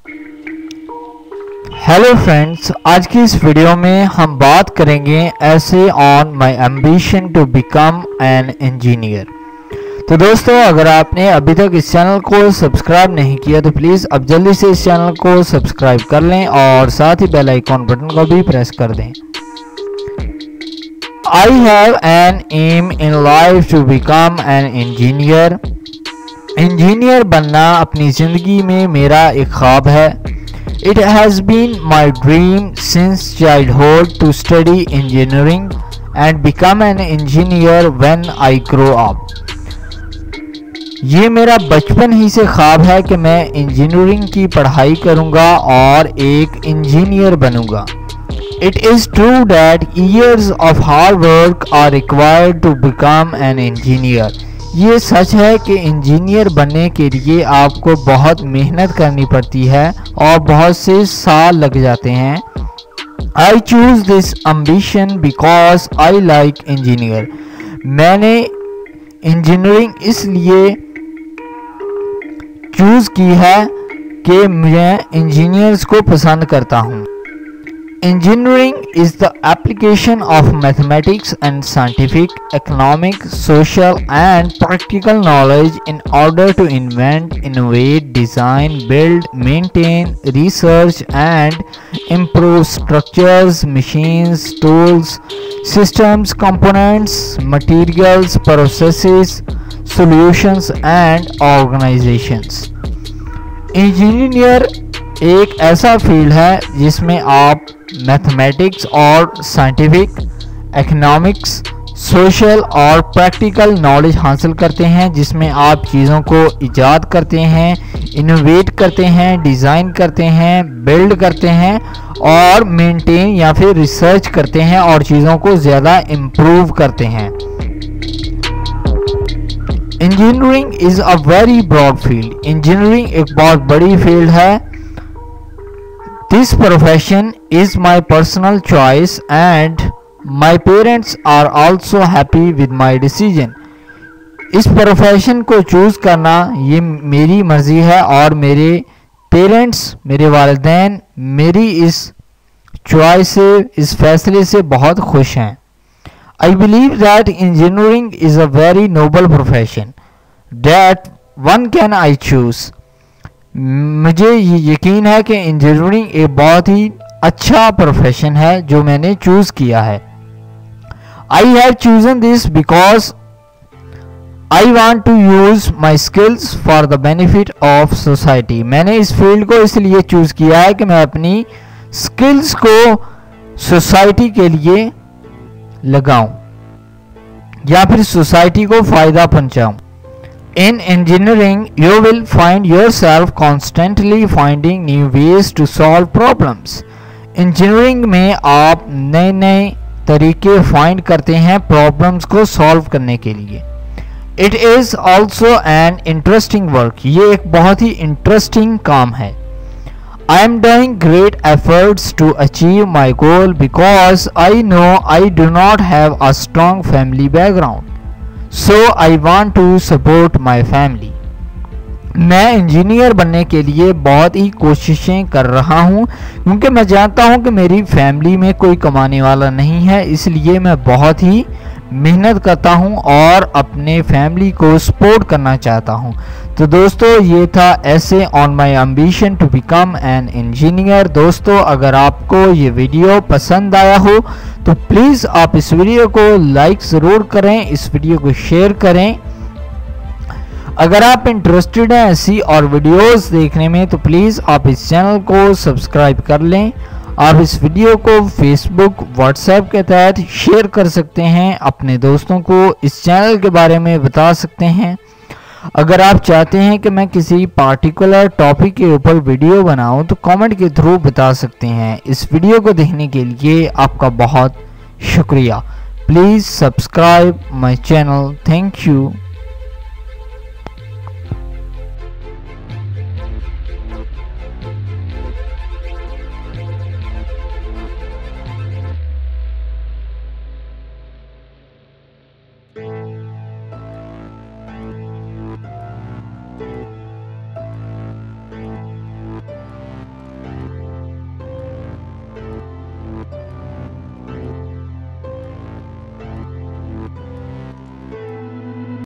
Hello friends, आज की इस वीडियो में हम बात करेंगे ऐसे on my ambition to become an engineer. तो दोस्तों, अगर आपने अभी तक इस चैनल को सब्सक्राइब नहीं किया तो प्लीज़ अब जल्दी से इस चैनल को सब्सक्राइब कर लें और साथ ही बेल आइकॉन बटन को भी प्रेस कर दें। I have an aim in life to become an engineer. Engineer बनना अपनी ज़िंदगी में मेरा एक ख्वाब है। It has been my dream since childhood to study engineering and become an engineer when I grow up. ये मेरा बचपन ही से ख्वाब है कि मैं इंजीनियरिंग की पढ़ाई करूँगा और एक engineer बनूँगा। It is true that years of hard work are required to become an engineer. ये सच है कि इंजीनियर बनने के लिए आपको बहुत मेहनत करनी पड़ती है और बहुत से साल लग जाते हैं। I choose this ambition because I like engineer. मैंने इंजीनियरिंग इसलिए चूज़ की है कि मैं इंजीनियर्स को पसंद करता हूँ। Engineering is the application of mathematics and scientific, economic, social and practical knowledge in order to invent, innovate, design, build, maintain, research and improve structures, machines, tools, systems, components, materials, processes, solutions and organizations. Engineer एक ऐसा field है जिसमें आप mathematics और scientific, economics, social और practical knowledge हासिल करते हैं, जिसमें आप चीज़ों को इजाद करते हैं, इनोवेट करते हैं, डिज़ाइन करते हैं, बिल्ड करते हैं और मेंटेन या फिर रिसर्च करते हैं और चीज़ों को ज़्यादा इम्प्रूव करते हैं। Engineering is a very broad field. Engineering एक बहुत बड़ी फील्ड है। This profession is my personal choice and my parents are also happy with my decision. इस प्रोफेशन को चूज़ करना ये मेरी मर्ज़ी है और मेरे पेरेंट्स, मेरे वालिदैन मेरी इस चॉइस से, इस फैसले से बहुत खुश हैं। I believe that engineering is a very noble profession that one can I choose. मुझे ये यकीन है कि इंजीनियरिंग एक बहुत ही अच्छा प्रोफेशन है जो मैंने चूज़ किया है। I have chosen this because I want to use my skills for the benefit of society. मैंने इस फील्ड को इसलिए चूज़ किया है कि मैं अपनी स्किल्स को सोसाइटी के लिए लगाऊं या फिर सोसाइटी को फ़ायदा पहुंचाऊं। In engineering, you will find yourself constantly finding new ways to solve problems. Engineering में आप नए नए तरीके फाइंड करते हैं प्रॉब्लम्स को सॉल्व करने के लिए। It is also an interesting work. ये एक बहुत ही इंटरेस्टिंग काम है। I am doing great efforts to achieve my goal because I know I do not have a strong family background. So I want to support my family. मैं engineer बनने के लिए बहुत ही कोशिशें कर रहा हूँ क्योंकि मैं जानता हूँ कि मेरी फैमिली में कोई कमाने वाला नहीं है, इसलिए मैं बहुत ही मेहनत करता हूँ और अपने फैमिली को सपोर्ट करना चाहता हूँ। तो दोस्तों, ये था essay on my ambition to become an engineer. दोस्तों, अगर आपको ये वीडियो पसंद आया हो तो प्लीज़ आप इस वीडियो को लाइक ज़रूर करें, इस वीडियो को शेयर करें। अगर आप इंटरेस्टेड हैं ऐसी और वीडियोस देखने में तो प्लीज़ आप इस चैनल को सब्सक्राइब कर लें। आप इस वीडियो को फेसबुक, व्हाट्सएप के तहत शेयर कर सकते हैं, अपने दोस्तों को इस चैनल के बारे में बता सकते हैं। अगर आप चाहते हैं कि मैं किसी पार्टिकुलर टॉपिक के ऊपर वीडियो बनाऊं तो कमेंट के थ्रू बता सकते हैं। इस वीडियो को देखने के लिए आपका बहुत शुक्रिया। Please subscribe my channel. Thank you.